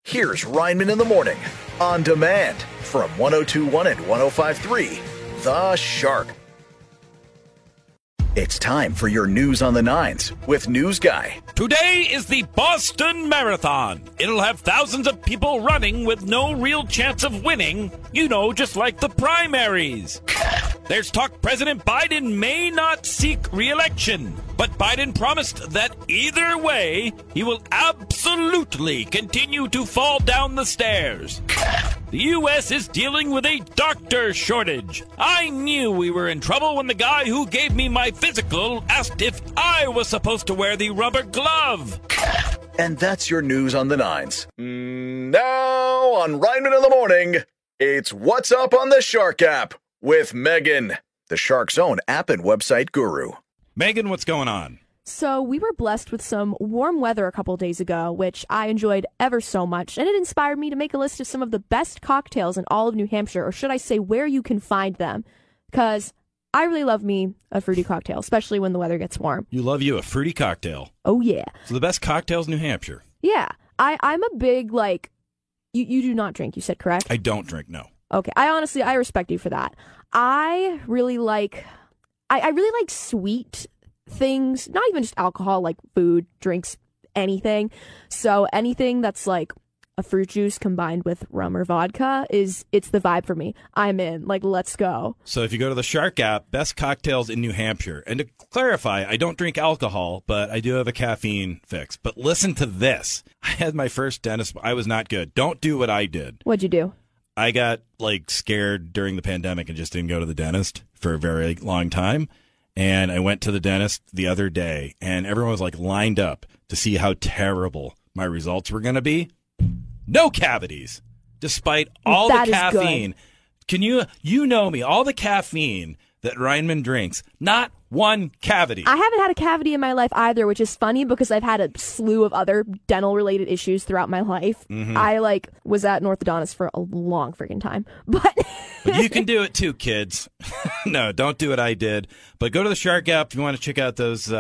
Here's Reinman in the Morning, on demand from 102.1 and 105.3, The Shark. It's time for your news on the nines with News Guy. Today is the Boston Marathon. It'll have thousands of people running with no real chance of winning, just like the primaries. There's talk President Biden may not seek re-election, but Biden promised that either way, he will absolutely continue to fall down the stairs. The U.S. is dealing with a doctor shortage. I knew we were in trouble when the guy who gave me my physical asked if I was supposed to wear the rubber glove. And that's your news on the nines. Now on Reinman in the Morning, it's What's Up on the Shark app with Megan, the Shark's own app and website guru. Megan, what's going on? So we were blessed with some warm weather a couple days ago, which I enjoyed ever so much, and it inspired me to make a list of some of the best cocktails in all of New Hampshire, or should I say where you can find them, because I really love me a fruity cocktail, especially when the weather gets warm. You love you a fruity cocktail. Oh, yeah. So the best cocktails in New Hampshire. Yeah. I'm a big, you do not drink, you said, correct? I don't drink, no. Okay. I respect you for that. I really like sweet things, not even just alcohol, like food, drinks, anything. So anything that's like a fruit juice combined with rum or vodka it's the vibe for me. I'm in. Let's go. So if you go to the Shark app, best cocktails in New Hampshire. And to clarify, I don't drink alcohol, but I do have a caffeine fix. But listen to this. I had my first dentist. I was not good. Don't do what I did. What'd you do? I got scared during the pandemic and just didn't go to the dentist for a very long time. And I went to the dentist the other day, and everyone was lined up to see how terrible my results were going to be. No cavities, despite all the caffeine. Can you know me, all the caffeine that Reinman drinks, not one cavity. I haven't had a cavity in my life either, which is funny because I've had a slew of other dental-related issues throughout my life. Mm-hmm. I, was at an orthodontist for a long freaking time. But you can do it too, kids. No, don't do what I did. But go to the Shark app if you want to check out those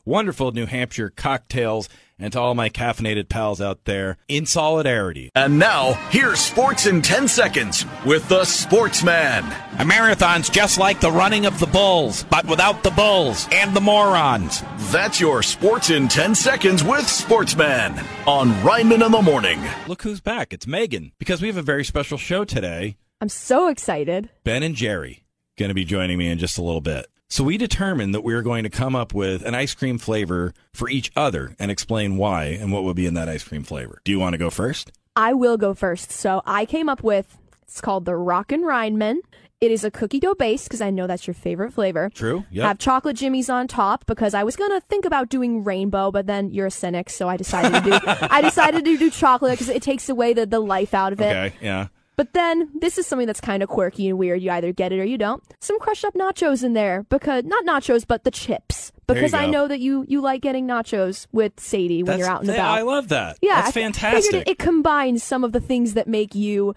wonderful New Hampshire cocktails. And to all my caffeinated pals out there, in solidarity. And now, here's Sports in 10 Seconds with the Sportsman. A marathon's just like the running of the bulls, but without the bulls and the morons. That's your Sports in 10 Seconds with Sportsman on Reinman in the Morning. Look who's back. It's Megan, because we have a very special show today. I'm so excited. Ben and Jerry going to be joining me in just a little bit. So we determined that we were going to come up with an ice cream flavor for each other and explain why and what would be in that ice cream flavor. Do you want to go first? I will go first. So I came up with, it's called the Rockin' Reinman. It is a cookie dough base because I know that's your favorite flavor. True. Yep. Have chocolate jimmies on top because I was going to think about doing rainbow, but then you're a cynic, so I decided to do chocolate because it takes away the life out of it. Okay, yeah. But then, this is something that's kind of quirky and weird. You either get it or you don't. Some crushed up nachos in there. Because, not nachos, but the chips. Because I know that you like getting nachos with Sadie when you're out and about. I love that. Yeah, that's fantastic. It combines some of the things that make you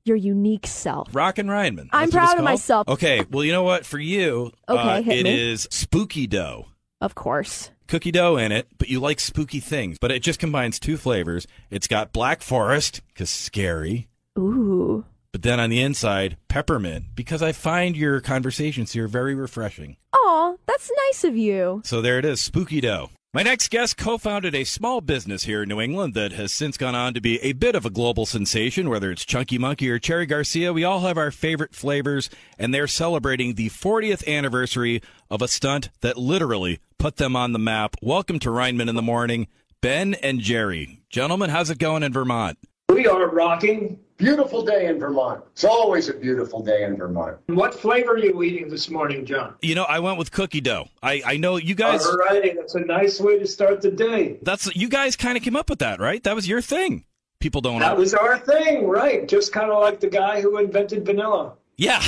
your unique self. Rockin' Reinman. I'm proud of myself. Okay, well, you know what? For you, it is spooky dough. Of course. Cookie dough in it, but you like spooky things. But it just combines two flavors. It's got Black Forest, because scary. Ooh. But then on the inside, peppermint, because I find your conversations here very refreshing. Aw, that's nice of you. So there it is, spooky dough. My next guest co-founded a small business here in New England that has since gone on to be a bit of a global sensation, whether it's Chunky Monkey or Cherry Garcia. We all have our favorite flavors, and they're celebrating the 40th anniversary of a stunt that literally put them on the map. Welcome to Reinman in the Morning, Ben and Jerry. Gentlemen, how's it going in Vermont? We are rocking. Beautiful day in Vermont. It's always a beautiful day in Vermont. What flavor are you eating this morning, John? I went with cookie dough. I know you guys. All righty, that's a nice way to start the day. You guys kind of came up with that, right? That was your thing. People don't know. That was our thing, right? Just kind of like the guy who invented vanilla. Yeah.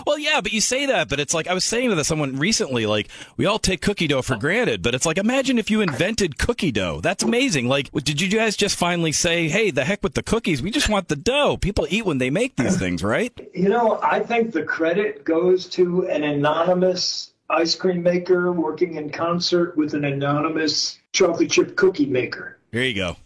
Well, yeah, but you say that, but it's I was saying to someone recently, we all take cookie dough for granted, but it's imagine if you invented cookie dough. That's amazing. Did you guys just finally say, hey, the heck with the cookies? We just want the dough. People eat when they make these things, right? I think the credit goes to an anonymous ice cream maker working in concert with an anonymous chocolate chip cookie maker. Here you go.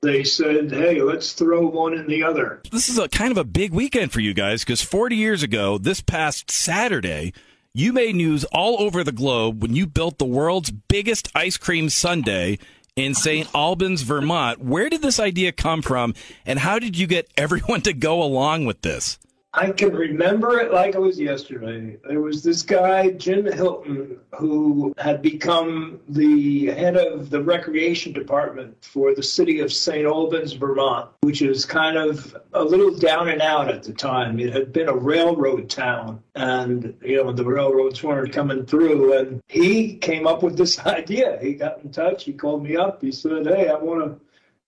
they said, hey, let's throw one in the other. This is a kind of a big weekend for you guys because 40 years ago, this past Saturday, you made news all over the globe when you built the world's biggest ice cream sundae in St. Albans, Vermont. Where did this idea come from, and how did you get everyone to go along with this? I can remember it like it was yesterday. There was this guy, Jim Hilton, who had become the head of the recreation department for the city of St. Albans, Vermont, which is kind of a little down and out at the time. It had been a railroad town, and, the railroads weren't coming through. And he came up with this idea. He got in touch. He called me up. He said, hey, I want to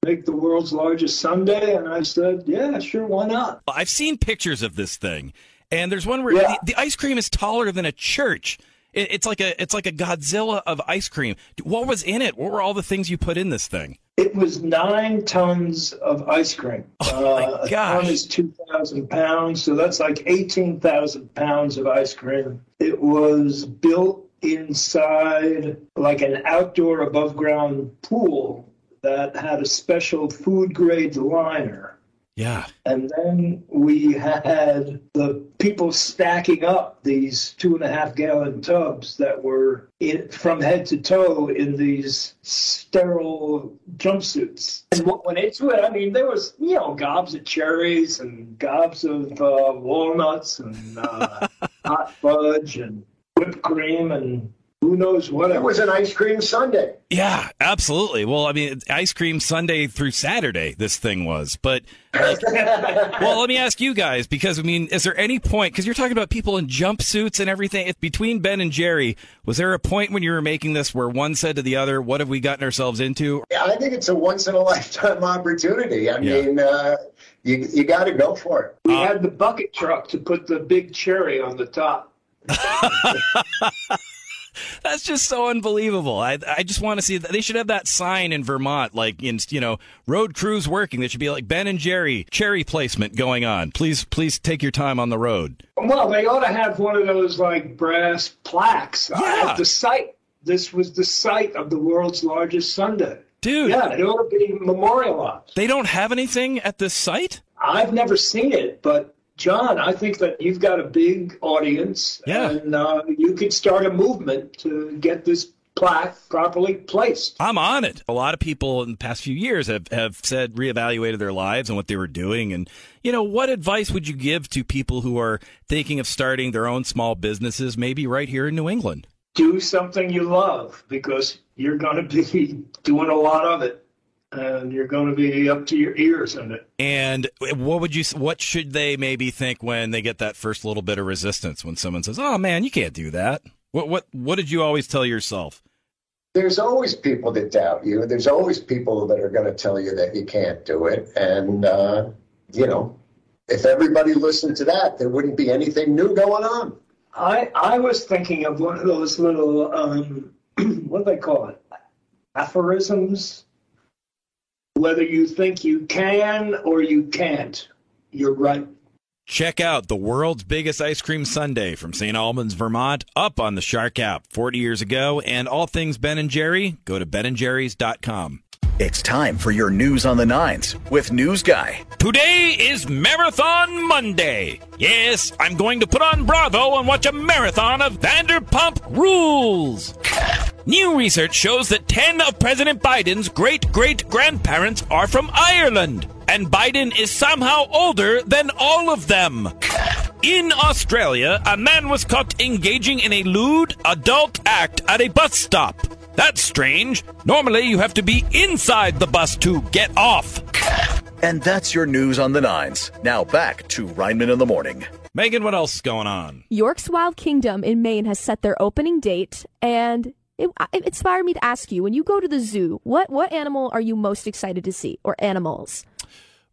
make the world's largest sundae, and I said, yeah, sure, why not? I've seen pictures of this thing, and there's one where the ice cream is taller than a church. It's like a Godzilla of ice cream. What was in it? What were all the things you put in this thing? It was 9 tons of ice cream. Oh my gosh. A ton is 2,000 pounds, so that's like 18,000 pounds of ice cream. It was built inside like an outdoor above ground pool that had a special food-grade liner. Yeah. And then we had the people stacking up these 2.5-gallon tubs that were from head to toe in these sterile jumpsuits. And what went into it, I mean, there was, gobs of cherries and gobs of walnuts and hot fudge and whipped cream and who knows what. It was an ice cream sundae. Yeah, absolutely. Well, I mean, ice cream Sunday through Saturday, this thing was. But, well, let me ask you guys, because, I mean, is there any point, because you're talking about people in jumpsuits and everything, between Ben and Jerry, was there a point when you were making this where one said to the other, what have we gotten ourselves into? Yeah, I think it's a once-in-a-lifetime opportunity. I mean, you got to go for it. We had the bucket truck to put the big cherry on the top. That's just so unbelievable. I just want to see that. They should have that sign in Vermont, like in, road crews working. There should be like Ben and Jerry cherry placement going on. Please take your time on the road. Well, they ought to have one of those like brass plaques at the site. This was the site of the world's largest sundae. Dude. Yeah, it ought to be memorialized. They don't have anything at this site? I've never seen it, but John, I think that you've got a big audience, and you could start a movement to get this plaque properly placed. I'm on it. A lot of people in the past few years have said reevaluated their lives and what they were doing. And, what advice would you give to people who are thinking of starting their own small businesses, maybe right here in New England? Do something you love, because you're going to be doing a lot of it. And you're going to be up to your ears in it. And what should they maybe think when they get that first little bit of resistance when someone says, "Oh man, you can't do that"? What did you always tell yourself? There's always people that doubt you. There's always people that are going to tell you that you can't do it. And if everybody listened to that, there wouldn't be anything new going on. I was thinking of one of those little what do they call it? Aphorisms. Whether you think you can or you can't, you're right. Check out the world's biggest ice cream sundae from St. Albans, Vermont, up on the Shark app 40 years ago. And all things Ben and Jerry, go to benandjerrys.com. It's time for your news on the nines with News Guy. Today is Marathon Monday. Yes, I'm going to put on Bravo and watch a marathon of Vanderpump Rules. New research shows that 10 of President Biden's great-great-grandparents are from Ireland, and Biden is somehow older than all of them. In Australia, a man was caught engaging in a lewd adult act at a bus stop. That's strange. Normally, you have to be inside the bus to get off. And that's your news on the nines. Now back to Reinman in the Morning. Megan, what else is going on? York's Wild Kingdom in Maine has set their opening date, and it inspired me to ask you, when you go to the zoo, what animal are you most excited to see, or animals?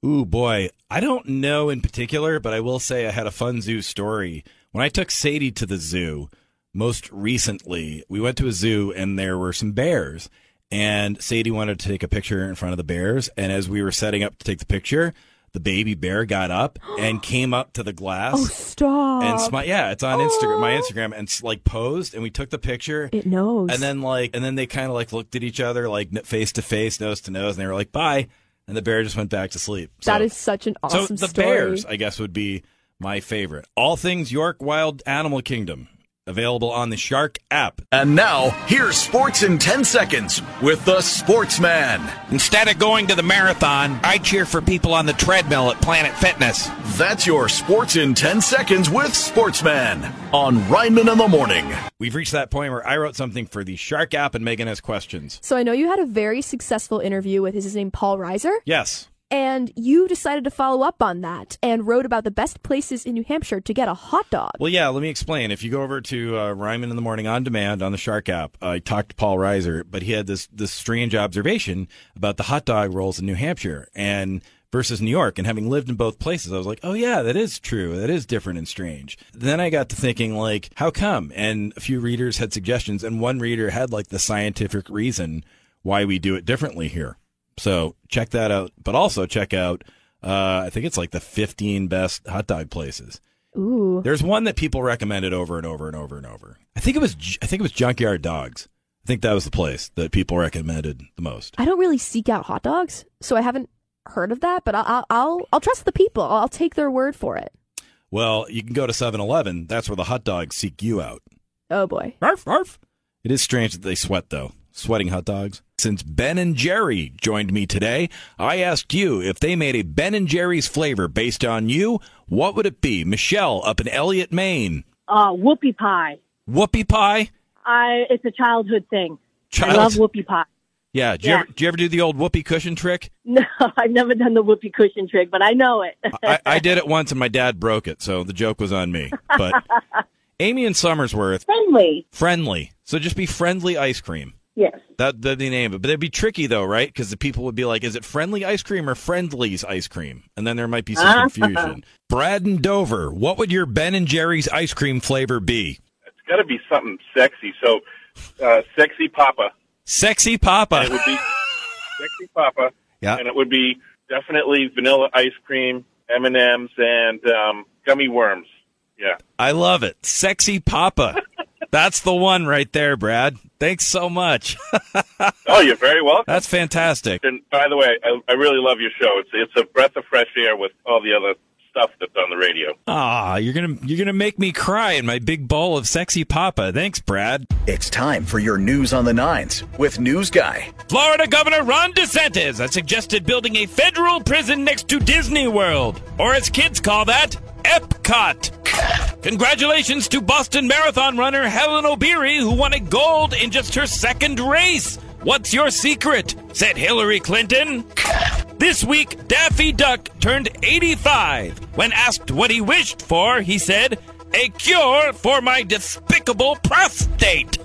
Ooh, boy. I don't know in particular, but I will say I had a fun zoo story. When I took Sadie to the zoo, most recently, we went to a zoo and there were some bears. And Sadie wanted to take a picture in front of the bears. And as we were setting up to take the picture, the baby bear got up and came up to the glass. Oh, stop. And yeah, it's on Instagram, my Instagram, and like posed, and we took the picture. It knows. And then they kind of like looked at each other, like face to face, nose to nose, and they were like, bye. and the bear just went back to sleep. That is such an awesome So the story. bears, I guess, would be my favorite. All things York Wild Animal Kingdom, available on the Shark app. And now, here's Sports in 10 Seconds with the Sportsman. Instead of going to the marathon, I cheer for people on the treadmill at Planet Fitness. That's your Sports in 10 Seconds with Sportsman on Reinman in the Morning. We've reached that point where I wrote something for the Shark app and Megan has questions. So I know you had a very successful interview with his name, Paul Reiser. Yes. And you decided to follow up on that and wrote about the best places in New Hampshire to get a hot dog. Well, yeah, let me explain. If you go over to Ryman in the Morning on demand on the Shark app, I talked to Paul Reiser, but he had this strange observation about the hot dog rolls in New Hampshire and versus New York. And having lived in both places, I was like, oh, yeah, that is true. That is different and strange. Then I got to thinking, like, how come? And a few readers had suggestions, and one reader had, like, the scientific reason why we do it differently here. So check that out, but also check out, I think it's like the 15 best hot dog places. Ooh. There's one that people recommended over and over and over and over. I think it was Junkyard Dogs. I think that was the place that people recommended the most. I don't really seek out hot dogs, so I haven't heard of that, but I'll trust the people. I'll take their word for it. Well, you can go to 7-Eleven. That's where the hot dogs seek you out. Oh boy. Arf, arf. It is strange that they sweat, though. Sweating hot dogs. Since Ben and Jerry joined me today, I asked you if they made a Ben & Jerry's flavor based on you, what would it be? Michelle up in Elliott, Maine. Whoopie pie. Whoopie pie? It's a childhood thing. I love whoopie pie. Yeah. Do you ever do the old whoopee cushion trick? No, I've never done the whoopee cushion trick, but I know it. I did it once and my dad broke it, so the joke was on me. But Amy and Somersworth. Friendly. So just be friendly ice cream. Yes. That'd be the name of it. But it'd be tricky, though, right? Because the people would be like, is it friendly ice cream or Friendly's ice cream? And then there might be some confusion. Brad and Dover, what would your Ben & Jerry's ice cream flavor be? It's got to be something sexy. So, Sexy Papa. Sexy Papa. And it would be Sexy Papa. Yeah. And it would be definitely vanilla ice cream, M&Ms, and gummy worms. Yeah. I love it. Sexy Papa. That's the one right there, Brad. Thanks so much. Oh, you're very welcome. That's fantastic. And by the way, I really love your show. It's a breath of fresh air with all the other stuff that's on the radio. Ah, you're gonna make me cry in my big bowl of Sexy Papa. Thanks, Brad. It's time for your news on the nines with News Guy. Florida Governor Ron DeSantis has suggested building a federal prison next to Disney World, or as kids call that, Epcot. Congratulations to Boston Marathon runner Helen Obiri, who won a gold in just her second race. What's your secret? Said Hillary Clinton. This week, Daffy Duck turned 85. When asked what he wished for, he said, a cure for my despicable prostate.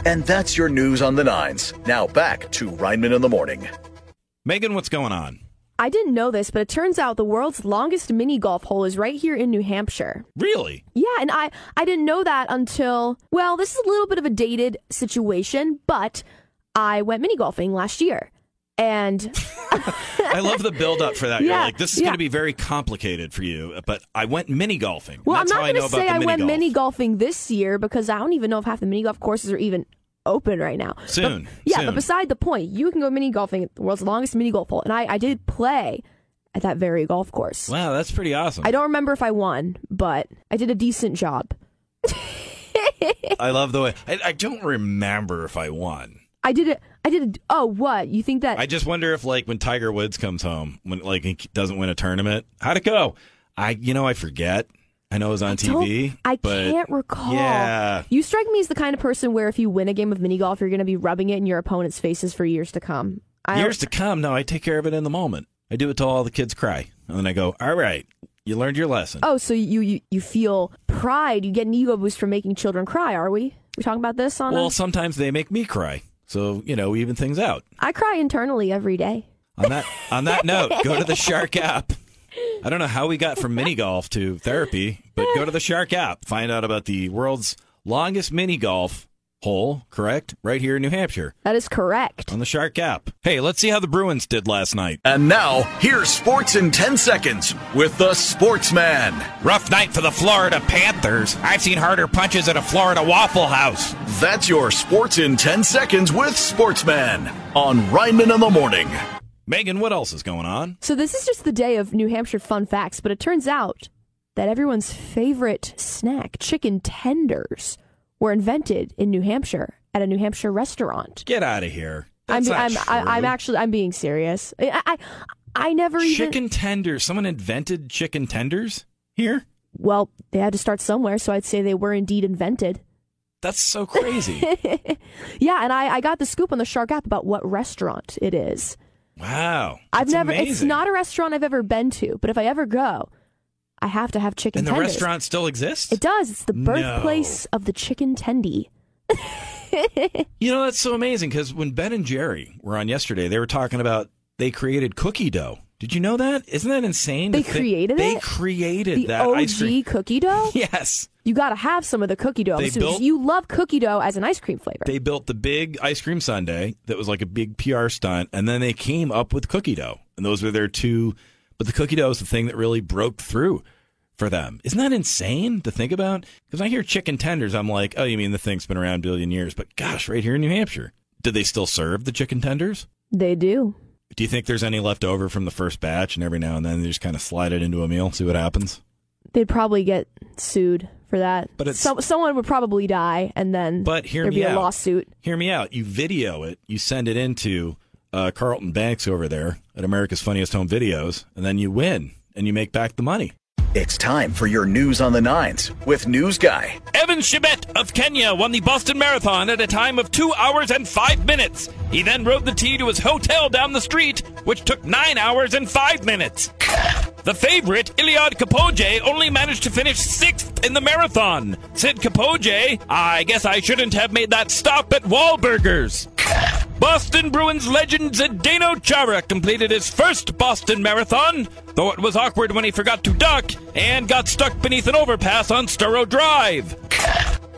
And that's your news on the nines. Now back to Reinman in the Morning. Megan, what's going on? I didn't know this, but it turns out the world's longest mini golf hole is right here in New Hampshire. Really? Yeah, and I didn't know that until, well, this is a little bit of a dated situation, but I went mini golfing last year. And I love the build up for that. Yeah, You're like, this is going to be very complicated for you, but I went mini golfing. Well, That's I'm how not I know going to about say the I mini went golf. mini golfing this year because I don't even know if half the mini golf courses are even open right now. Soon. But beside the point, you can go mini golfing at the world's longest mini golf hole, and I did play at that very golf course. Wow, that's pretty awesome. I don't remember if I won, but I did a decent job. I love the way I don't remember if I won. I did it. Oh, what? You think that? I just wonder if, like, when Tiger Woods comes home, when he doesn't win a tournament, how'd it go? I forget. I know it was on TV. I can't recall. Yeah. You strike me as the kind of person where if you win a game of mini golf, you're going to be rubbing it in your opponent's faces for years to come. Years to come? No, I take care of it in the moment. I do it till all the kids cry, and then I go, all right, you learned your lesson. Oh, so you feel pride. You get an ego boost from making children cry, are we? We talking about this on? Well, sometimes they make me cry. So, we even things out. I cry internally every day. On that note, go to the Shark app. I don't know how we got from mini golf to therapy, but go to the Shark app. Find out about the world's longest mini golf hole, correct? Right here in New Hampshire. That is correct. On the Shark app. Hey, let's see how the Bruins did last night. And now, here's Sports in 10 Seconds with the Sportsman. Rough night for the Florida Panthers. I've seen harder punches at a Florida Waffle House. That's your Sports in 10 Seconds with Sportsman on Reinman in the Morning. Megan, what else is going on? So this is just the day of New Hampshire fun facts, but it turns out that everyone's favorite snack, chicken tenders, were invented in New Hampshire at a New Hampshire restaurant. Get out of here. I'm being serious. I never even... Chicken tenders. Someone invented chicken tenders here? Well, they had to start somewhere, so I'd say they were indeed invented. That's so crazy. Yeah, and I got the scoop on the Shark app about what restaurant it is. Wow. It's not a restaurant I've ever been to, but if I ever go, I have to have chicken tenders. And the restaurant still exists? It does. It's the birthplace of the chicken tendy. You know, that's so amazing because when Ben and Jerry were on yesterday, they were talking about they created cookie dough. Did you know that? Isn't that insane? They created They created that ice cream. The OG cookie dough? Yes. You got to have some of the cookie dough. You love cookie dough as an ice cream flavor. They built the big ice cream sundae that was like a big PR stunt, and then they came up with cookie dough. And those were their two. But the cookie dough is the thing that really broke through for them. Isn't that insane to think about? Because when I hear chicken tenders, I'm like, oh, you mean the thing's been around a billion years. But gosh, right here in New Hampshire, do they still serve the chicken tenders? They do. Do you think there's any left over from the first batch, and every now and then they just kind of slide it into a meal, see what happens? They'd probably get sued for that. But someone would probably die, and then there'd be a lawsuit. Hear me out. You video it, you send it into Carlton Banks over there at America's Funniest Home Videos, and then you win, and you make back the money. It's time for your News on the Nines with News Guy. Evan Chebet of Kenya won the Boston Marathon at a time of 2 hours and 5 minutes. He then rode the T to his hotel down the street, which took 9 hours and 5 minutes. The favorite, Iliad Kapoge, only managed to finish 6th in the marathon. Sid Kapoge, I guess I shouldn't have made that stop at Wahlburgers. Boston Bruins legend Zdeno Chara completed his first Boston Marathon, though it was awkward when he forgot to duck and got stuck beneath an overpass on Storrow Drive.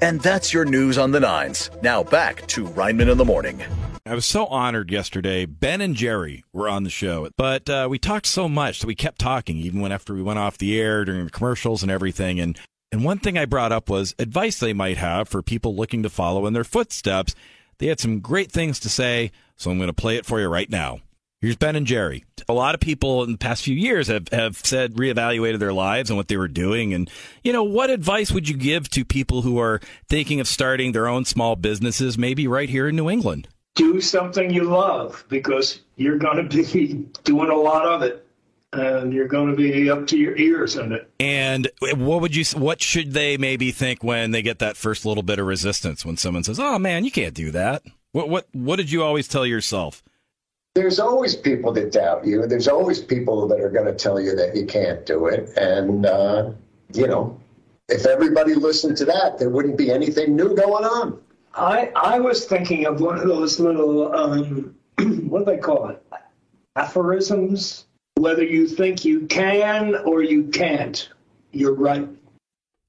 And that's your News on the Nines. Now back to Reinman in the Morning. I was so honored yesterday. Ben and Jerry were on the show, but we talked so much that we kept talking even after we went off the air during the commercials and everything. And one thing I brought up was advice they might have for people looking to follow in their footsteps. They had some great things to say, so I'm going to play it for you right now. Here's Ben and Jerry. A lot of people in the past few years have said, reevaluated their lives and what they were doing. And, what advice would you give to people who are thinking of starting their own small businesses, maybe right here in New England? Do something you love, because you're going to be doing a lot of it, and you're going to be up to your ears in it. And what should they maybe think when they get that first little bit of resistance, when someone says, oh man, you can't do that? What did you always tell yourself? There's always people that doubt you. There's always people that are going to tell you that you can't do it. And, if everybody listened to that, there wouldn't be anything new going on. I was thinking of one of those little, what do they call it? Aphorisms. Whether you think you can or you can't, you're right.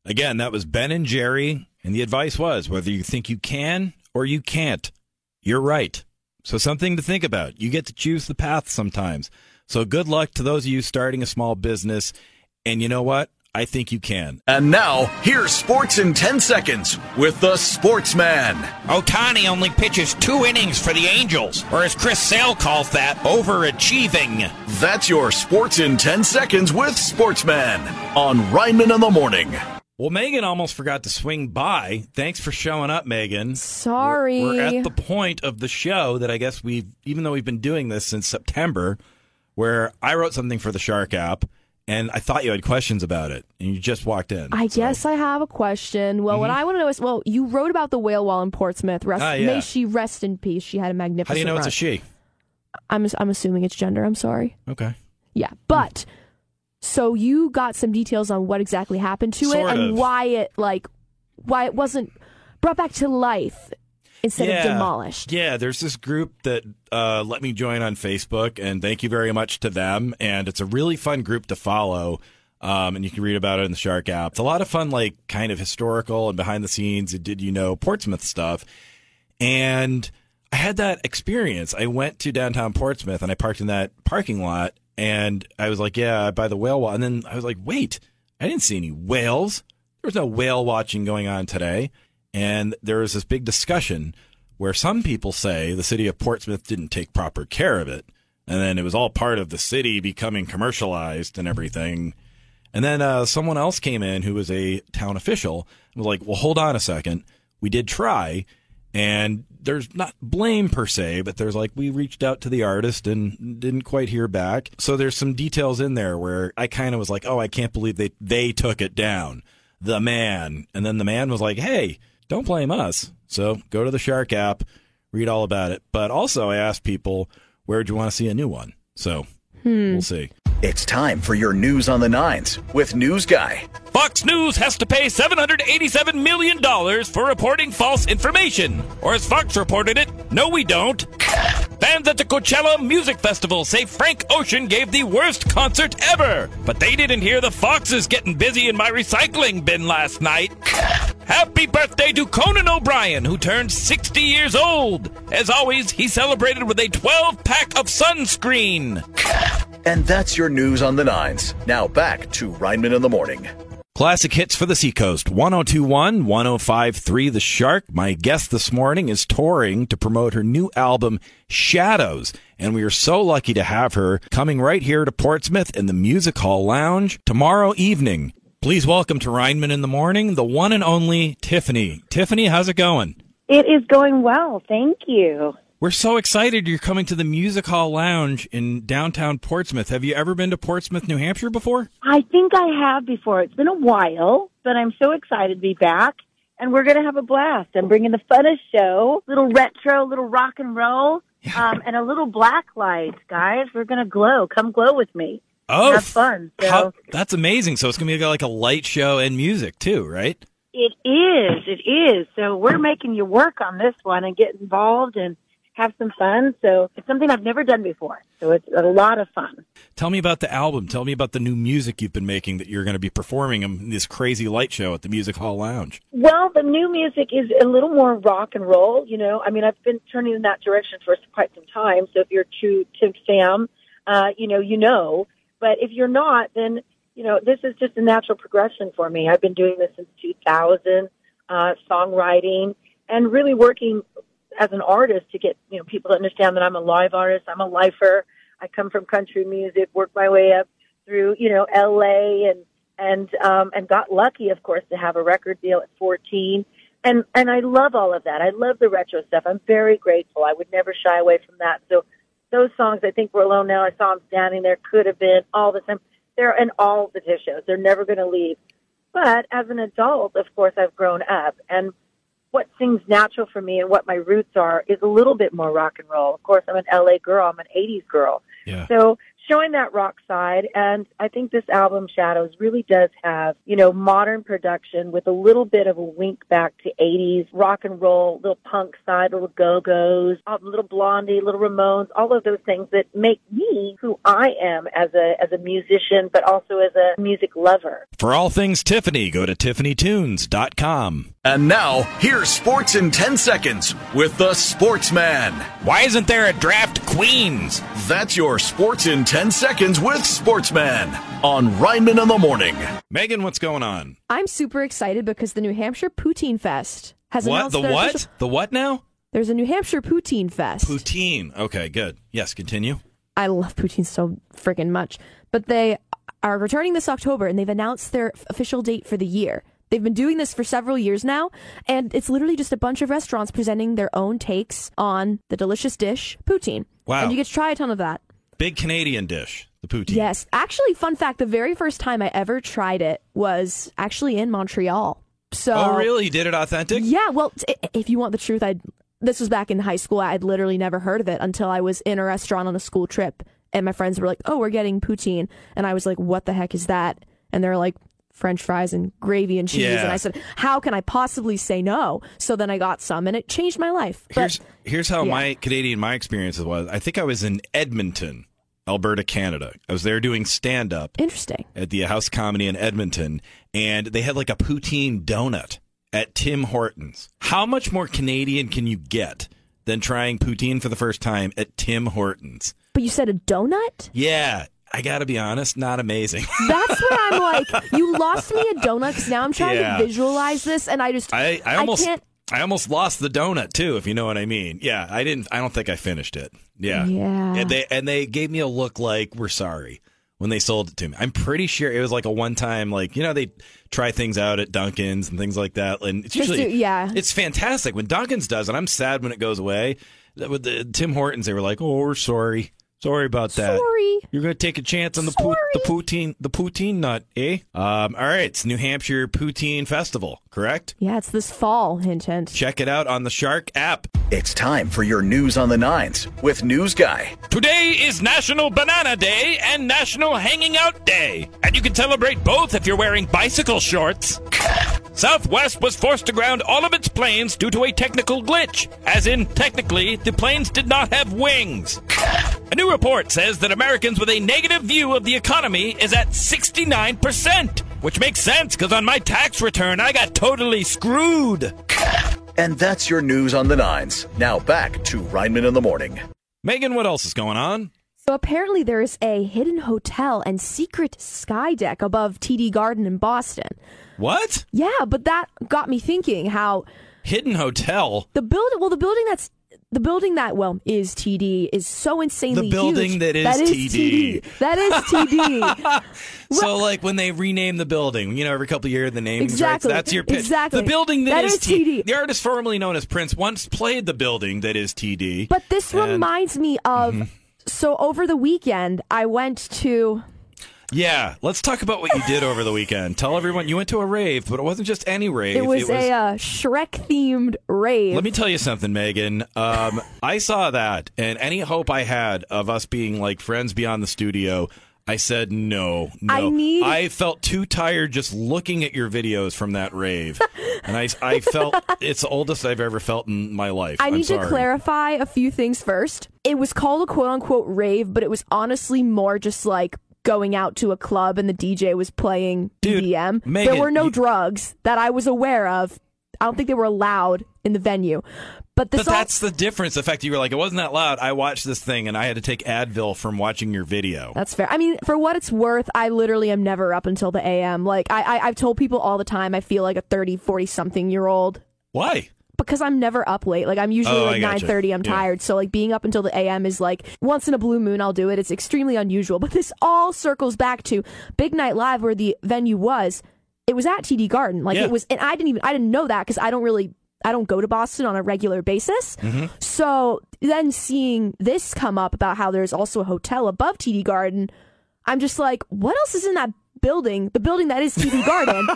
Again, that was Ben and Jerry, and the advice was whether you think you can or you can't, you're right. So something to think about. You get to choose the path sometimes. So good luck to those of you starting a small business. And you know what? I think you can. And now, here's Sports in 10 Seconds with the Sportsman. Ohtani only pitches 2 innings for the Angels, or as Chris Sale calls that, overachieving. That's your Sports in 10 Seconds with Sportsman on Reinman in the Morning. Well, Megan almost forgot to swing by. Thanks for showing up, Megan. Sorry. We're at the point of the show that I guess even though we've been doing this since September, where I wrote something for the Shark app, and I thought you had questions about it, and you just walked in. I guess I have a question. Well, what I want to know is, you wrote about the whale wall in Portsmouth. May she rest in peace. She had a magnificent How do you know run. It's a she? I'm assuming it's gender. I'm sorry. Okay. Yeah, but so you got some details on what exactly happened to it and why it wasn't brought back to life instead of demolished. Yeah, there's this group that let me join on Facebook, and thank you very much to them. And it's a really fun group to follow, and you can read about it in the Shark app. It's a lot of fun, like kind of historical and behind the scenes, Portsmouth stuff. And I had that experience. I went to downtown Portsmouth, and I parked in that parking lot, and I was like, yeah, by the whale wall. And then I was like, wait, I didn't see any whales. There was no whale watching going on today. And there was this big discussion where some people say the city of Portsmouth didn't take proper care of it. And then it was all part of the city becoming commercialized and everything. And then someone else came in who was a town official and was like, well, hold on a second. We did try. And there's not blame per se, but there's like, we reached out to the artist and didn't quite hear back. So there's some details in there where I kind of was like, oh, I can't believe they took it down. The man. And then the man was like, hey, don't blame us. So go to the Shark app, read all about it. But also I asked people, where'd you want to see a new one? So we'll see. It's time for your news on the nines with News Guy. Fox News has to pay $787 million for reporting false information. Or as Fox reported it, no we don't. Fans at the Coachella Music Festival say Frank Ocean gave the worst concert ever. But they didn't hear the foxes getting busy in my recycling bin last night. Happy birthday to Conan O'Brien, who turned 60 years old. As always, he celebrated with a 12-pack of sunscreen. And that's your news on the nines. Now back to Reinman in the Morning. Classic hits for the Seacoast. 102.1, 105.3 The Shark. My guest this morning is touring to promote her new album, Shadows. And we are so lucky to have her coming right here to Portsmouth in the Music Hall Lounge tomorrow evening. Please welcome to Reinman in the Morning, the one and only Tiffany. Tiffany, how's it going? It is going well. Thank you. We're so excited you're coming to the Music Hall Lounge in downtown Portsmouth. Have you ever been to Portsmouth, New Hampshire before? I think I have before. It's been a while, but I'm so excited to be back, and we're going to have a blast. I'm bringing the funnest show, little retro, little rock and roll, and a little black light, guys. We're going to glow. Come glow with me. Oh, have fun. So. That's amazing. So it's going to be like a light show and music too, right? It is. It is. So we're making you work on this one and get involved and have some fun. So it's something I've never done before. So it's a lot of fun. Tell me about the album. Tell me about the new music you've been making that you're going to be performing in this crazy light show at the Music Hall Lounge. Well, the new music is a little more rock and roll, you know. I mean, I've been turning in that direction for quite some time. So if you're a true Tim Sam, you know. But if you're not, then, you know, this is just a natural progression for me. I've been doing this since 2000, songwriting, and really working as an artist to get, you know, people to understand that I'm a live artist. I'm a lifer. I come from country music, worked my way up through, you know, LA and got lucky, of course, to have a record deal at 14. And I love all of that. I love the retro stuff. I'm very grateful. I would never shy away from that. So those songs, I Think We're Alone Now, I Saw Him Standing There, Could Have Been, all the time. They're in all the dish shows. They're never going to leave. But as an adult, of course, I've grown up. And what seems natural for me and what my roots are is a little bit more rock and roll. Of course, I'm an LA girl. I'm an 80s girl. Yeah. So showing that rock side, and I think this album, Shadows, really does have, you know, modern production with a little bit of a wink back to 80s rock and roll, little punk side, little Go-Go's, little Blondie, little Ramones, all of those things that make me who I am as a musician, but also as a music lover. For all things Tiffany, go to tiffanytunes.com. And now, here's Sports in 10 Seconds with the Sportsman. Why isn't there a draft Queens? That's your Sports in 10 Seconds with Sportsman on Reinman in the Morning. Megan, what's going on? I'm super excited because the New Hampshire Poutine Fest has announced The what now? There's a New Hampshire Poutine Fest. Poutine. Okay, good. Yes, continue. I love poutine so freaking much. But they are returning this October, and they've announced their official date for the year. They've been doing this for several years now, and it's literally just a bunch of restaurants presenting their own takes on the delicious dish, poutine. Wow. And you get to try a ton of that. Big Canadian dish, the poutine. Yes. Actually, fun fact, the very first time I ever tried it was actually in Montreal. So, oh, really? You did it authentic? Yeah. Well, if you want the truth, this was back in high school. I'd literally never heard of it until I was in a restaurant on a school trip, and my friends were like, oh, we're getting poutine. And I was like, what the heck is that? And they're like, French fries and gravy and cheese. Yeah. And I said, how can I possibly say no? So then I got some, and it changed my life. Here's how my experience was. I think I was in Edmonton, Alberta, Canada. I was there doing stand-up. Interesting. At the House Comedy in Edmonton, and they had like a poutine donut at Tim Hortons. How much more Canadian can you get than trying poutine for the first time at Tim Hortons? But you said a donut? Yeah. I gotta be honest, not amazing. That's where I'm like, you lost me at donut, because now I'm trying to visualize this, and I I almost lost the donut too, if you know what I mean. Yeah, I don't think I finished it. Yeah. And they gave me a look like we're sorry when they sold it to me. I'm pretty sure it was like a one-time, like, they try things out at Dunkin's and things like that, and it's usually it's fantastic when Dunkin's does it. I'm sad when it goes away. With the Tim Hortons, they were like, "Oh, we're sorry about that. Sorry, you're going to take a chance on the poutine nut, eh?" All right, it's New Hampshire Poutine Festival, correct? Yeah, it's this fall. Hint, hint. Check it out on the Shark app. It's time for your news on the nines with News Guy. Today is National Banana Day and National Hanging Out Day, and you can celebrate both if you're wearing bicycle shorts. Southwest was forced to ground all of its planes due to a technical glitch, as in, technically, the planes did not have wings. A new report says that Americans with a negative view of the economy is at 69%, which makes sense because on my tax return, I got totally screwed. And that's your news on the nines. Now back to Reinman in the Morning. Megan, what else is going on? So apparently there is a hidden hotel and secret sky deck above TD Garden in Boston. What? Yeah, but that got me thinking how... Hidden hotel? The building that is TD is so insanely huge. The building huge. that is TD. That is TD. So, like, when they rename the building, every couple of years the name exactly. Right? That's your pitch. Exactly. The building that is TD. The artist formerly known as Prince once played the building that is TD. But this reminds me of... Mm-hmm. So, over the weekend, I went to... Yeah, let's talk about what you did over the weekend. Tell everyone you went to a rave, but it wasn't just any rave. It was a Shrek-themed rave. Let me tell you something, Megan. I saw that, and any hope I had of us being like friends beyond the studio, I said no. I felt too tired just looking at your videos from that rave, and I felt it's the oldest I've ever felt in my life. I need to clarify a few things first. It was called a quote-unquote rave, but it was honestly more just like going out to a club and the DJ was playing EDM. Megan, there were no drugs that I was aware of. I don't think they were allowed in the venue. But that's the difference. The fact that you were like, it wasn't that loud. I watched this thing and I had to take Advil from watching your video. That's fair. I mean, for what it's worth, I literally am never up until the AM. Like, I've told people all the time I feel like a 30, 40-something-year-old. Why? Because I'm never up late. Like, I'm usually 9:30. I'm tired. So, like, being up until the AM is like, once in a blue moon, I'll do it. It's extremely unusual. But this all circles back to Big Night Live, where the venue was. It was at TD Garden. Like, it was, and I didn't know that because I don't go to Boston on a regular basis. Mm-hmm. So then seeing this come up about how there's also a hotel above TD Garden, I'm just like, what else is in that building? The building that is TD Garden.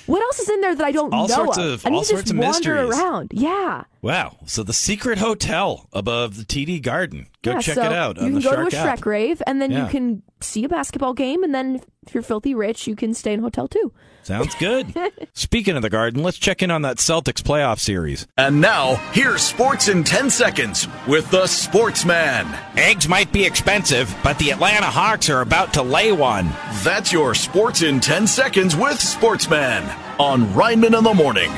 What else is in there that I don't know of? I need to just wander around. Yeah. Wow. So the secret hotel above the TD Garden. Go check it out on the Shark app. You can go to a Shrek rave, and then you can see a basketball game, and then if you're filthy rich, you can stay in a hotel too. Sounds good. Speaking of the Garden, let's check in on that Celtics playoff series. And now, here's Sports in 10 Seconds with the Sportsman. Eggs might be expensive, but the Atlanta Hawks are about to lay one. That's your Sports in 10 Seconds with Sportsman on Reinman in the Morning.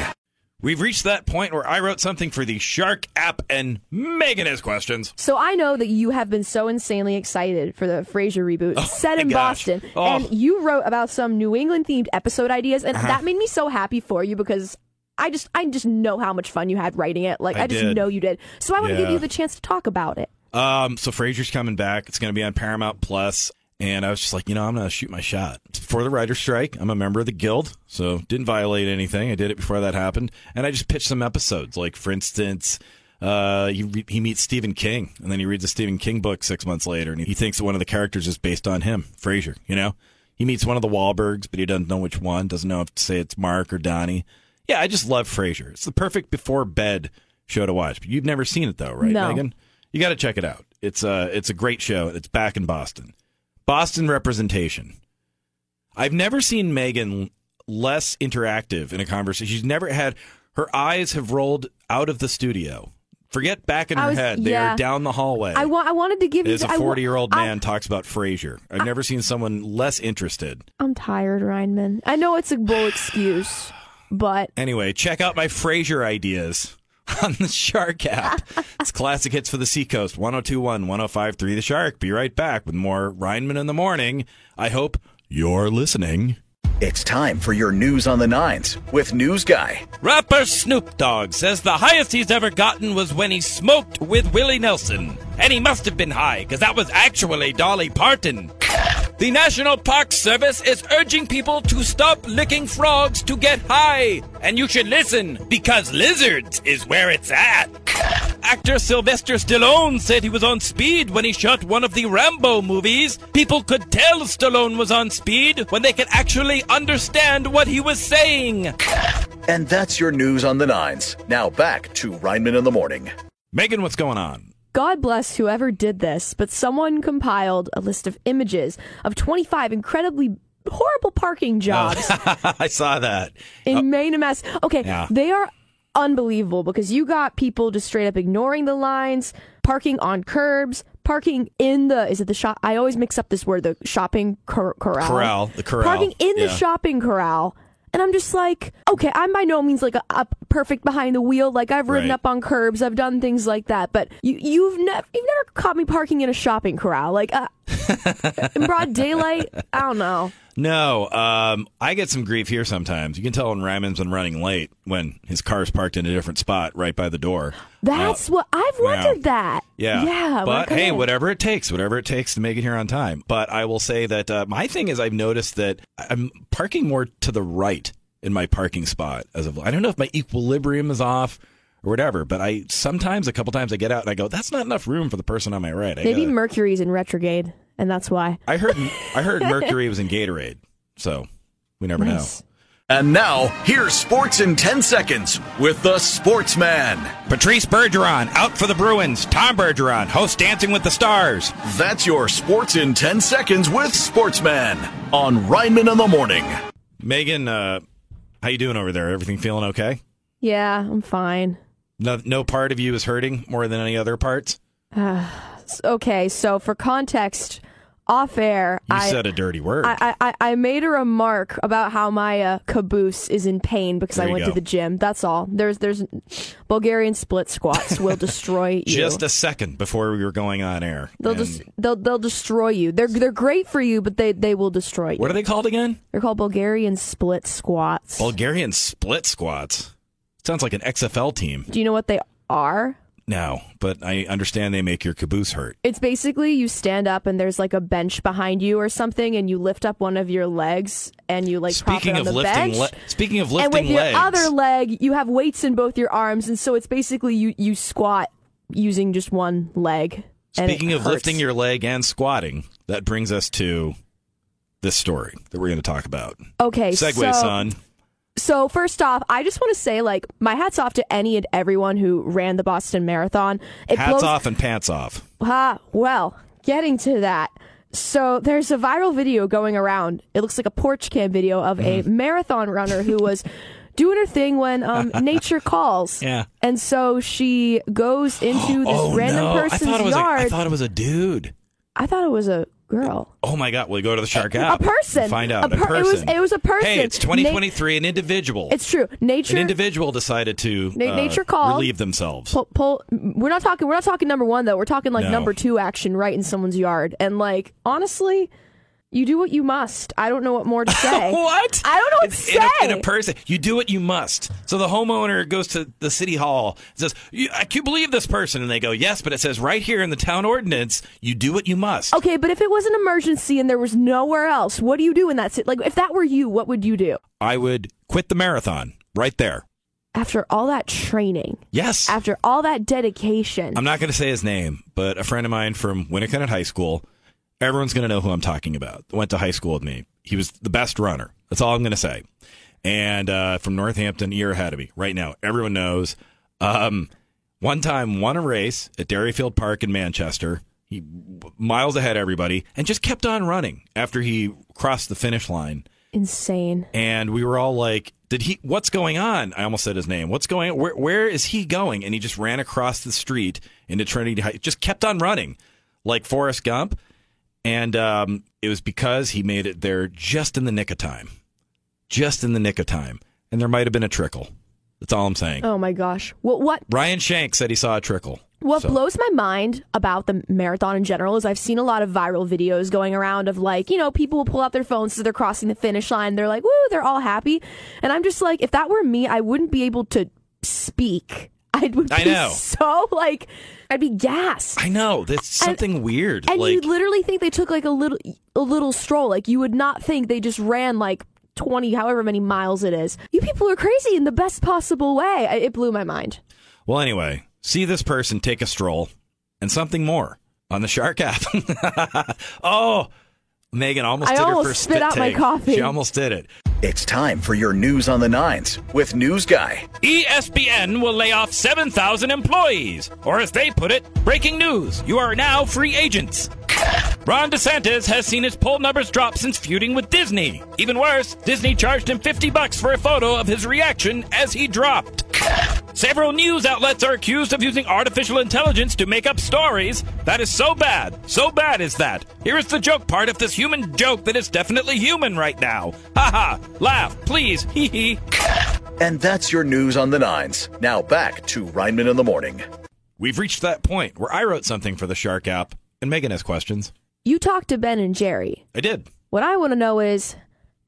We've reached that point where I wrote something for the Shark app, and Megan has questions. So I know that you have been so insanely excited for the Frasier reboot set in Boston, and you wrote about some New England-themed episode ideas, and that made me so happy for you because I just know how much fun you had writing it. Like I just know you did. So I want to give you the chance to talk about it. So Frasier's coming back. It's going to be on Paramount Plus. And I was just like, I'm going to shoot my shot. It's before the writer's strike. I'm a member of the Guild, so didn't violate anything. I did it before that happened. And I just pitched some episodes. Like, for instance, he meets Stephen King, and then he reads a Stephen King book 6 months later, and he thinks that one of the characters is based on him, Frasier, He meets one of the Wahlbergs, but he doesn't know which one, doesn't know if to say it's Mark or Donnie. Yeah, I just love Frasier. It's the perfect before-bed show to watch. But you've never seen it, though, right, Megan? You got to check it out. It's a great show, and it's back in Boston. Boston representation. I've never seen Megan less interactive in a conversation. She's never had... Her eyes have rolled out of the studio. Forget back in her head. They are down the hallway. I wanted to give you... As a 40-year-old man talks about Frasier. I've never seen someone less interested. I'm tired, Reinman. I know it's a bull excuse, but... Anyway, check out my Frasier ideas on the Shark app. It's classic hits for the Seacoast. 102.1, 105.3 The Shark. Be right back with more Reinman in the Morning. I hope you're listening. It's time for your news on the nines with News Guy. Rapper Snoop Dogg says the highest he's ever gotten was when he smoked with Willie Nelson. And he must have been high, because that was actually Dolly Parton. The National Park Service is urging people to stop licking frogs to get high. And you should listen, because lizards is where it's at. Actor Sylvester Stallone said he was on speed when he shot one of the Rambo movies. People could tell Stallone was on speed when they could actually understand what he was saying. And that's your news on the nines. Now back to Reinman in the Morning. Megan, what's going on? God bless whoever did this, but someone compiled a list of images of 25 incredibly horrible parking jobs. I saw that. In Maine and Mass. Okay, yeah. They are unbelievable because you got people just straight up ignoring the lines, parking on curbs, parking in the, is it the shop? I always mix up this word, the shopping corral. The corral. Parking in the shopping corral. And I'm just like, okay, I'm by no means like a perfect behind the wheel. Like I've ridden up on curbs, I've done things like that. But you've never caught me parking in a shopping corral, like in broad daylight. I don't know. No, I get some grief here sometimes. You can tell when Ryman's been running late when his car's parked in a different spot right by the door. That's what I've wondered that. Yeah. But hey, whatever it takes to make it here on time. But I will say that my thing is I've noticed that I'm parking more to the right in my parking spot. I don't know if my equilibrium is off or whatever, but a couple times I get out and I go, that's not enough room for the person on my right. Maybe Mercury's in retrograde. And that's why. I heard Mercury was in Gatorade, so we never know. And now, here's Sports in 10 Seconds with the Sportsman. Patrice Bergeron, out for the Bruins. Tom Bergeron, hosts Dancing with the Stars. That's your Sports in 10 Seconds with Sportsman on Reinman in the Morning. Megan, how you doing over there? Everything feeling okay? Yeah, I'm fine. No part of you is hurting more than any other parts? Okay, so for context, off air, I said a dirty word. I made a remark about how my caboose is in pain because I went to the gym. That's all. There's Bulgarian split squats will destroy you. Just a second before we were going on air. They'll destroy you. They're great for you, but they will destroy you. What are they called again? They're called Bulgarian split squats. Bulgarian split squats. Sounds like an XFL team. Do you know what they are? No, but I understand they make your caboose hurt. It's basically you stand up and there's like a bench behind you or something, and you lift up one of your legs and you prop it on the bench. Speaking of lifting and with legs, your other leg, you have weights in both your arms, and so it's basically you squat using just one leg. Speaking of lifting your leg and squatting, that brings us to this story that we're going to talk about. Okay, segue, son. So first off, I just want to say, my hat's off to any and everyone who ran the Boston Marathon. Hats off and pants off. Well, getting to that. So there's a viral video going around. It looks like a porch cam video of a marathon runner who was doing her thing when nature calls. Yeah. And so she goes into this random person's yard. I thought it was a dude. I thought it was a girl. Oh my God! Well, go to the Shark app. A person. Find out. A person. It was a person. Hey, it's 2023. An individual. It's true. An individual decided to nature called, relieve themselves. We're not talking number one though. We're talking number two action right in someone's yard. And honestly, you do what you must. I don't know what more to say. What? I don't know what to say. In a person, you do what you must. So the homeowner goes to the city hall and says, I can't believe this person. And they go, yes, but it says right here in the town ordinance, you do what you must. Okay, but if it was an emergency and there was nowhere else, what do you do in that city? If that were you, what would you do? I would quit the marathon right there. After all that training. Yes. After all that dedication. I'm not going to say his name, but a friend of mine from Winnicott High School, everyone's going to know who I'm talking about. Went to high school with me. He was the best runner. That's all I'm going to say. And from Northampton, a year ahead of me. Right now, everyone knows. One time, won a race at Dairyfield Park in Manchester. He miles ahead of everybody and just kept on running after he crossed the finish line. Insane. And we were all like, what's going on? I almost said his name. What's going on? Where is he going? And he just ran across the street into Trinity High. Just kept on running like Forrest Gump. And it was because he made it there just in the nick of time. Just in the nick of time. And there might have been a trickle. That's all I'm saying. Oh, my gosh. What? Ryan Shank said he saw a trickle. What blows my mind about the marathon in general is I've seen a lot of viral videos going around of like, people will pull out their phones as they're crossing the finish line. They're like, woo, they're all happy. And I'm just like, if that were me, I wouldn't be able to speak. I know. So like, I'd be gassed. I know. That's something weird. And you literally think they took like a little stroll. Like you would not think they just ran like 20, however many miles it is. You people are crazy in the best possible way. It blew my mind. Well, anyway, see this person take a stroll and something more on the Shark app. Oh, Megan almost did her first spit out take. My coffee. She almost did it. It's time for your news on the nines with News Guy. ESPN will lay off 7,000 employees. Or as they put it, breaking news. You are now free agents. Ron DeSantis has seen his poll numbers drop since feuding with Disney. Even worse, Disney charged him $50 for a photo of his reaction as he dropped. Several news outlets are accused of using artificial intelligence to make up stories. That is so bad. So bad is that. Here is the joke part of this human joke that is definitely human right now. Ha ha. Laugh, please. Hee hee. And that's your news on the nines. Now back to Reinman in the Morning. We've reached that point where I wrote something for the Shark app, and Megan has questions. You talked to Ben and Jerry. I did. What I want to know is,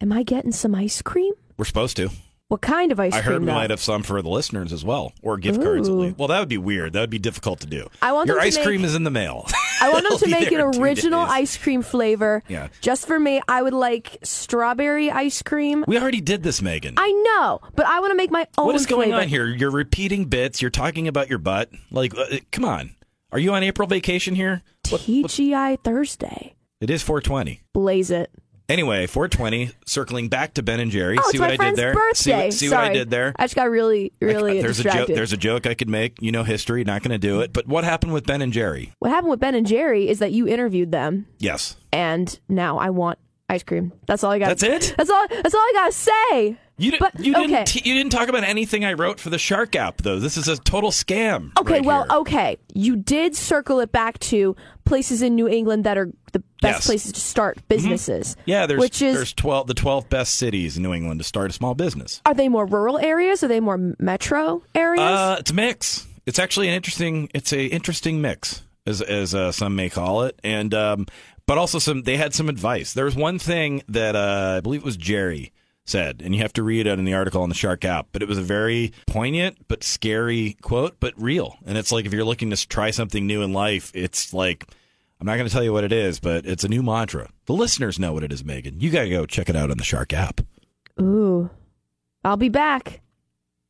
am I getting some ice cream? We're supposed to. What kind of ice cream? I heard we might have some for the listeners as well, or gift cards at least. Well, that would be weird. That would be difficult to do. Your ice cream is in the mail. I want them to make an original ice cream flavor. Yeah. Just for me, I would like strawberry ice cream. We already did this, Megan. I know, but I want to make my own. What is going flavor. on here? You're repeating bits. You're talking about your butt. Like, come on. Are you on April vacation here? TGI Thursday. It is 420. Blaze it. Anyway, 420, circling back to Ben and Jerry. Oh, see what I did there? Birthday. See what I did there? I just got really distracted. There's a joke I could make. You know history, not going to do it. But what happened with Ben and Jerry? What happened with Ben and Jerry is that you interviewed them. Yes. And now I want ice cream. That's all I got. That's it? That's all I got to say. You didn't talk about anything I wrote for the Shark app, though. This is a total scam. Okay, right okay. You did circle it back to places in New England that are the best places to start businesses. Mm-hmm. Yeah, there's the 12 best cities in New England to start a small business. Are they more rural areas? Are they more metro areas? It's a mix. It's actually an interesting mix, as some may call it, and but also they had some advice. There was one thing that I believe it was Jerry said, and you have to read it in the article on the Shark app, but it was a very poignant but scary quote, but real. And it's like, if you're looking to try something new in life, it's like, I'm not going to tell you what it is, but it's a new mantra. The listeners know what it is, Megan. You got to go check it out on the Shark app. Ooh, I'll be back.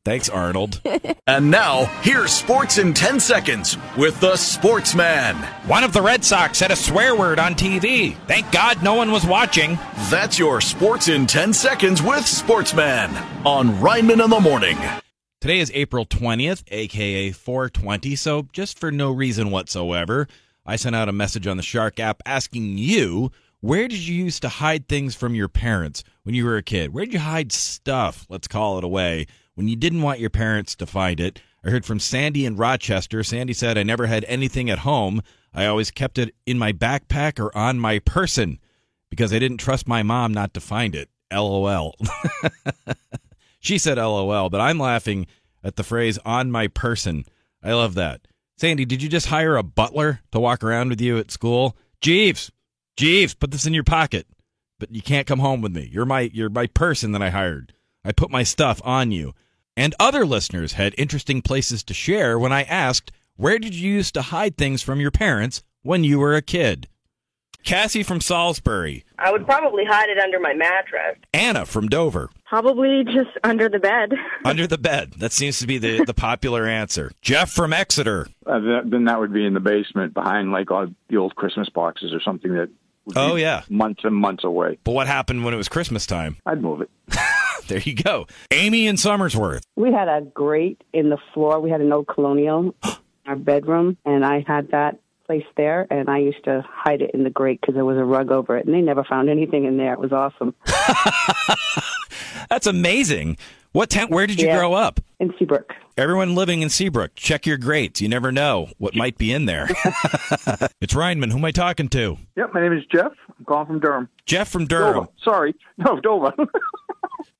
Thanks, Arnold. And now, here's Sports in 10 Seconds with the Sportsman. One of the Red Sox said a swear word on TV. Thank God no one was watching. That's your Sports in 10 Seconds with Sportsman on Reinman in the Morning. Today is April 20th, a.k.a. 420, so just for no reason whatsoever, I sent out a message on the Shark app asking you, where did you used to hide things from your parents when you were a kid? Where did you hide stuff, let's call it away, when you didn't want your parents to find it? I heard from Sandy in Rochester. Sandy said, I never had anything at home. I always kept it in my backpack or on my person because I didn't trust my mom not to find it. LOL. She said LOL, but I'm laughing at the phrase on my person. I love that. Sandy, did you just hire a butler to walk around with you at school? Jeeves, put this in your pocket. But you can't come home with me. You're my person that I hired. I put my stuff on you. And other listeners had interesting places to share when I asked, where did you used to hide things from your parents when you were a kid? Cassie from Salisbury. I would probably hide it under my mattress. Anna from Dover. Probably just under the bed. Under the bed. That seems to be the popular answer. Jeff from Exeter. Then that would be in the basement behind like all the old Christmas boxes or something that would be months and months away. But what happened when it was Christmas time? I'd move it. There you go. Amy in Somersworth. We had a grate in the floor. We had an old colonial in our bedroom, and I had that placed there, and I used to hide it in the grate because there was a rug over it, and they never found anything in there. It was awesome. That's amazing. Where did you grow up? In Seabrook. Everyone living in Seabrook, check your grates. You never know what might be in there. It's Reinman. Who am I talking to? Yep, my name is Jeff. I'm calling from Durham. Jeff from Durham. Dover. Sorry. No, Dover.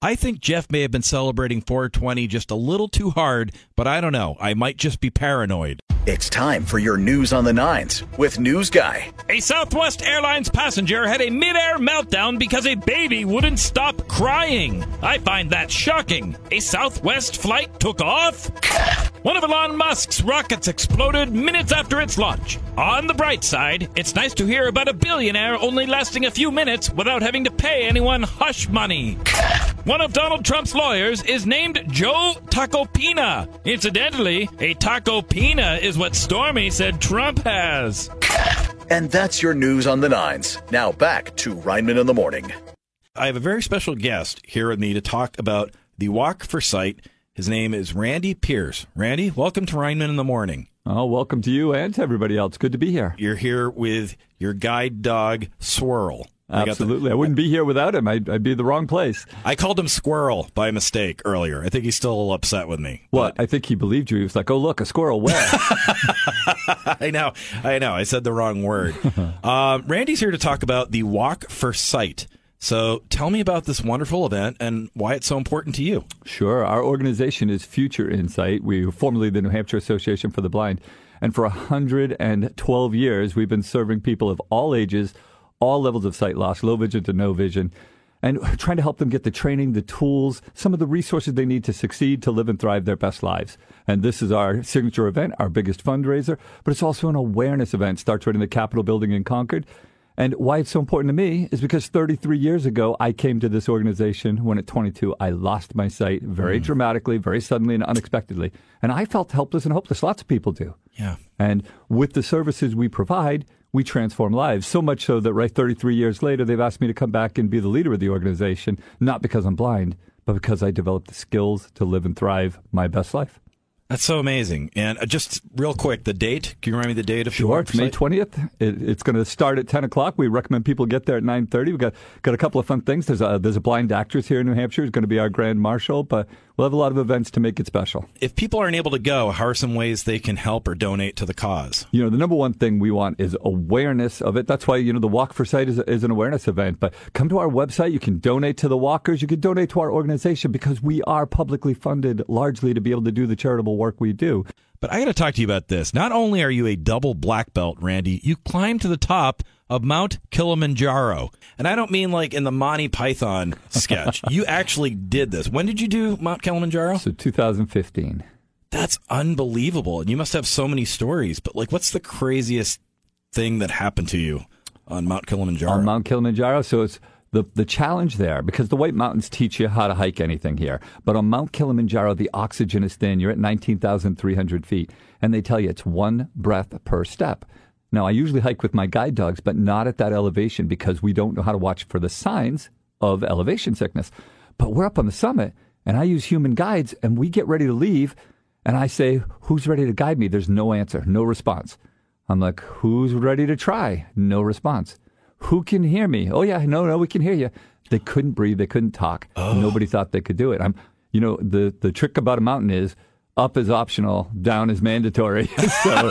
I think Jeff may have been celebrating 420 just a little too hard, but I don't know. I might just be paranoid. It's time for your News on the Nines with News Guy. A Southwest Airlines passenger had a mid-air meltdown because a baby wouldn't stop crying. I find that shocking. A Southwest flight took off? One of Elon Musk's rockets exploded minutes after its launch. On the bright side, it's nice to hear about a billionaire only lasting a few minutes without having to pay anyone hush money. One of Donald Trump's lawyers is named Joe Tacopina. Incidentally, a Tacopina is what Stormy said Trump has. And that's your News on the Nines. Now back to Reinman in the Morning. I have a very special guest here with me to talk about the Walk for Sight. His name is Randy Pierce. Randy, welcome to Reinman in the Morning. Oh, welcome to you and to everybody else. Good to be here. You're here with your guide dog, Swirl. Absolutely. I wouldn't be here without him. I'd be in the wrong place. I called him Squirrel by mistake earlier. I think he's still a little upset with me. What? I think he believed you. He was like, oh, look, a squirrel. Where? I know. I said the wrong word. Randy's here to talk about the Walk for Sight. So tell me about this wonderful event and why it's so important to you. Sure. Our organization is Future Insight. We were formerly the New Hampshire Association for the Blind. And for 112 years, we've been serving people of all ages, all levels of sight loss, low vision to no vision, and trying to help them get the training, the tools, some of the resources they need to succeed, to live and thrive their best lives. And this is our signature event, our biggest fundraiser, but it's also an awareness event. Starts right in the Capitol building in Concord. And why it's so important to me is because 33 years ago, I came to this organization when at 22, I lost my sight very dramatically, very suddenly and unexpectedly. And I felt helpless and hopeless. Lots of people do. Yeah. And with the services we provide, we transform lives. So much so that right 33 years later, they've asked me to come back and be the leader of the organization, not because I'm blind, but because I developed the skills to live and thrive my best life. That's so amazing. And just real quick, the date. Can you remind me the date of the Sure, it's May 20th. It's going to start at 10 o'clock. We recommend people get there at 9:30. We've got a couple of fun things. There's a blind actress here in New Hampshire who's going to be our grand marshal, but we'll have a lot of events to make it special. If people aren't able to go, how are some ways they can help or donate to the cause? You know, the number one thing we want is awareness of it. That's why, the Walk for Sight is an awareness event. But come to our website. You can donate to the walkers. You can donate to our organization because we are publicly funded largely to be able to do the charitable work we do. But I got to talk to you about this. Not only are you a double black belt, Randy, you climbed to the top of Mount Kilimanjaro. And I don't mean like in the Monty Python sketch. You actually did this. When did you do Mount Kilimanjaro? So 2015. That's unbelievable. And you must have so many stories. But what's the craziest thing that happened to you on Mount Kilimanjaro? On Mount Kilimanjaro? So it's the challenge there, because the White Mountains teach you how to hike anything here. But on Mount Kilimanjaro, the oxygen is thin. You're at 19,300 feet. And they tell you it's one breath per step. Now, I usually hike with my guide dogs, but not at that elevation because we don't know how to watch for the signs of elevation sickness. But we're up on the summit, and I use human guides, and we get ready to leave, and I say, who's ready to guide me? There's no answer, no response. I'm like, who's ready to try? No response. Who can hear me? Oh, yeah, no, we can hear you. They couldn't breathe. They couldn't talk. Oh. Nobody thought they could do it. The trick about a mountain is up is optional, down is mandatory. So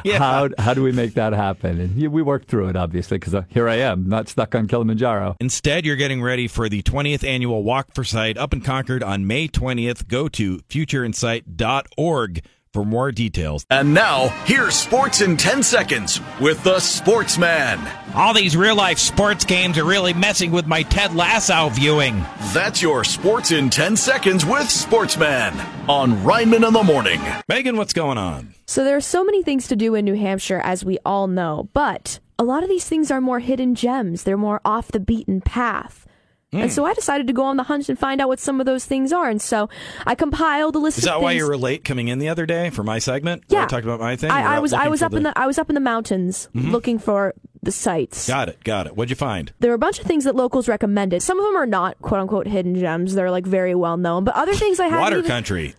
yeah. How do we make that happen? And we worked through it, obviously, because here I am, not stuck on Kilimanjaro. Instead, you're getting ready for the 20th annual Walk for Sight up in Concord on May 20th. Go to futureinsight.org for more details. And now, here's Sports in 10 Seconds with the Sportsman. All these real-life sports games are really messing with my Ted Lasso viewing. That's your Sports in 10 Seconds with Sportsman on Reinman in the Morning. Megan, what's going on? So there are so many things to do in New Hampshire, as we all know, but a lot of these things are more hidden gems. They're more off the beaten path. And so I decided to go on the hunt and find out what some of those things are. And so I compiled a list of things. Is that why you were late coming in the other day for my segment? Yeah. I talked about my thing? I was up in the mountains looking for the sites. Got it. What'd you find? There were a bunch of things that locals recommended. Some of them are not quote unquote hidden gems. They're very well known. But other things I hadn't country.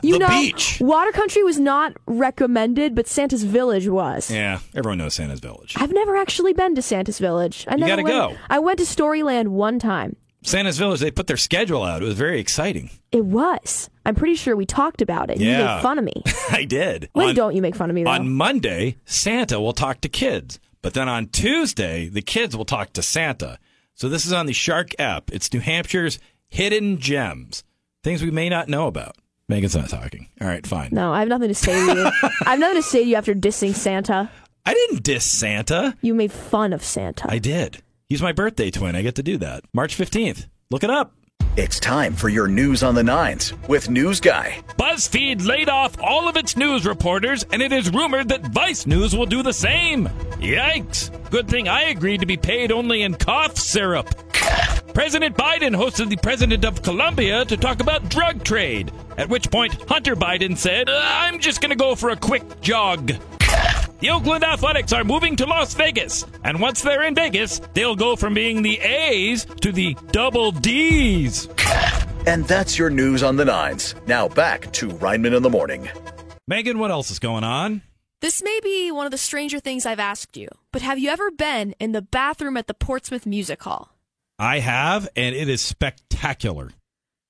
Beach. Water Country was not recommended, but Santa's Village was. Yeah, everyone knows Santa's Village. I've never actually been to Santa's Village. You gotta go. I went to Storyland one time. Santa's Village, they put their schedule out. It was very exciting. It was. I'm pretty sure we talked about it. Yeah. You made fun of me. I did. When don't you make fun of me, though? On Monday, Santa will talk to kids. But then on Tuesday, the kids will talk to Santa. So this is on the Shark app. It's New Hampshire's Hidden gems. Things we may not know about. Megan's not talking. All right, fine. No, I have nothing to say to you. I have nothing to say to you after dissing Santa. I didn't diss Santa. You made fun of Santa. I did. He's my birthday twin. I get to do that. March 15th. Look it up. It's time for your news on the nines with News Guy. BuzzFeed laid off all of its news reporters, and it is rumored that Vice News will do the same. Yikes. Good thing I agreed to be paid only in cough syrup. President Biden hosted the president of Colombia to talk about drug trade, at which point Hunter Biden said, I'm just going to go for a quick jog. The Oakland Athletics are moving to Las Vegas, and once they're in Vegas, they'll go from being the A's to the double D's. And that's your news on the nines. Now back to Reinman in the Morning. Megan, what else is going on? This may be one of the stranger things I've asked you, but have you ever been in the bathroom at the Portsmouth Music Hall? I have, and it is spectacular.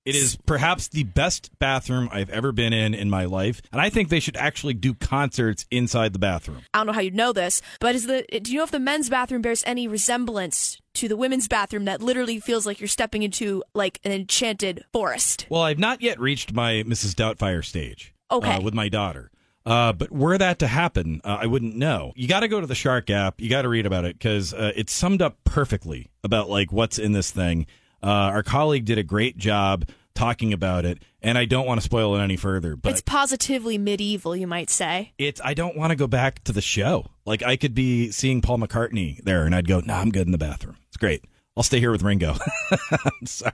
It is perhaps the best bathroom I've ever been in my life, and I think they should actually do concerts inside the bathroom. I don't know how you'd know this, but do you know if the men's bathroom bears any resemblance to the women's bathroom that literally feels like you're stepping into like an enchanted forest? Well, I've not yet reached my Mrs. Doubtfire stage with my daughter. But were that to happen, I wouldn't know. You got to go to the Shark app. You got to read about it because it's summed up perfectly about like what's in this thing. Our colleague did a great job talking about it, and I don't want to spoil it any further. But it's positively medieval, you might say. I don't want to go back to the show. Like I could be seeing Paul McCartney there, and I'd go, "No, I'm good in the bathroom. It's great. I'll stay here with Ringo." I'm sorry.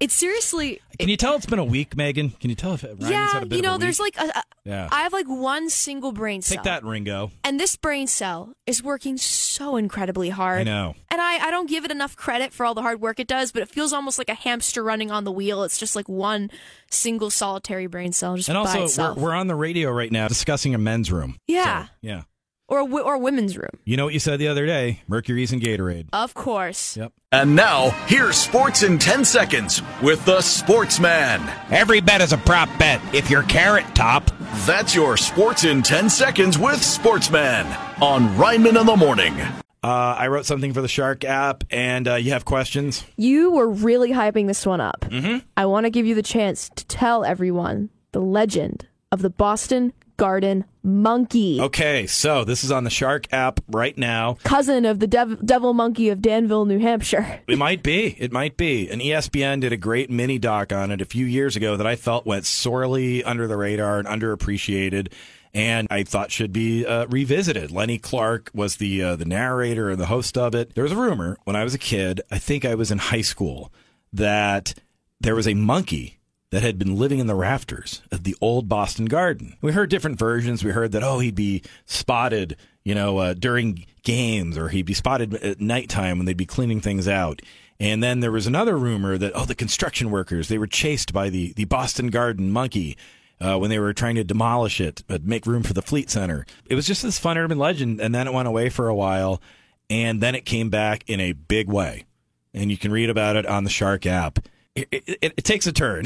It's seriously... Can you tell it's been a week, Megan? Can you tell if Ryan's had a bit of a there's week? like I have like one single brain cell. Take that, Ringo. And this brain cell is working so incredibly hard. I know. And I don't give it enough credit for all the hard work it does, but it feels almost like a hamster running on the wheel. It's just like one single solitary brain cell just by itself. And also, we're on the radio right now discussing a men's room. Yeah. So, yeah. Or women's room. You know what you said the other day? Mercury's and Gatorade. Of course. Yep. And now, here's Sports in 10 Seconds with the Sportsman. Every bet is a prop bet if you're Carrot Top. That's your Sports in 10 Seconds with Sportsman on Reinman in the Morning. I wrote something for the Shark app, and you have questions? You were really hyping this one up. Mm-hmm. I want to give you the chance to tell everyone the legend of the Boston Garden Monkey. Okay, so this is on the Shark app right now. Cousin of the Devil Monkey of Danville, New Hampshire. It might be. It might be. And ESPN did a great mini doc on it a few years ago that I felt went sorely under the radar and underappreciated, and I thought should be revisited. Lenny Clark was the narrator and the host of it. There was a rumor when I was a kid, I think I was in high school, that there was a monkey that had been living in the rafters of the old Boston Garden. We heard different versions. We heard that, he'd be spotted, during games, or he'd be spotted at nighttime when they'd be cleaning things out. And then there was another rumor that, the construction workers, they were chased by the Boston Garden monkey when they were trying to demolish it, but make room for the Fleet Center. It was just this fun urban legend, and then it went away for a while, and then it came back in a big way. And you can read about it on the Shark app. It takes a turn.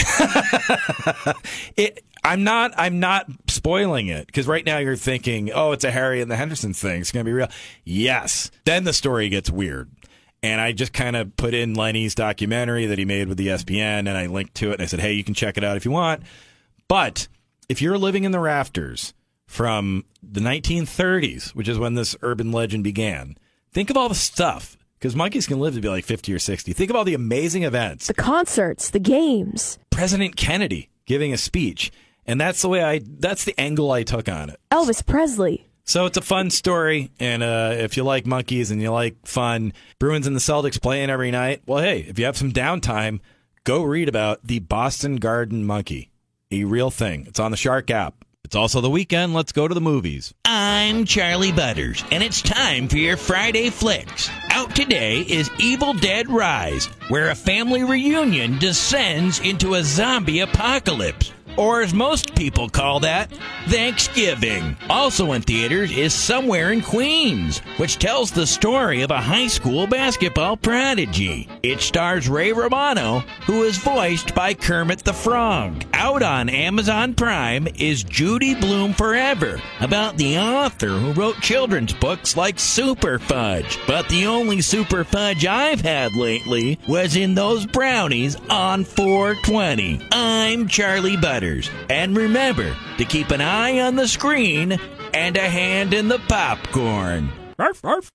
I'm not spoiling it, because right now you're thinking, it's a Harry and the Hendersons thing. It's going to be real. Yes. Then the story gets weird. And I just kind of put in Lenny's documentary that he made with ESPN, and I linked to it, and I said, hey, you can check it out if you want. But if you're living in the rafters from the 1930s, which is when this urban legend began, think of all the stuff. Because monkeys can live to be like 50 or 60. Think of all the amazing events. The concerts, the games. President Kennedy giving a speech. And that's the angle I took on it. Elvis Presley. So it's a fun story. And if you like monkeys and you like fun, Bruins and the Celtics playing every night, well, hey, if you have some downtime, go read about the Boston Garden Monkey. A real thing. It's on the Shark app. It's also the weekend. Let's go to the movies. I'm Charlie Butters, and it's time for your Friday Flicks. Out today is Evil Dead Rise, where a family reunion descends into a zombie apocalypse. or as most people call that, Thanksgiving. Also in theaters is Somewhere in Queens, which tells the story of a high school basketball prodigy. It stars Ray Romano, who is voiced by Kermit the Frog. Out on Amazon Prime is Judy Bloom Forever, about the author who wrote children's books like Super Fudge. But the only Super Fudge I've had lately was in those brownies on 420. I'm Charlie Butters, and remember to keep an eye on the screen and a hand in the popcorn. Arf, arf.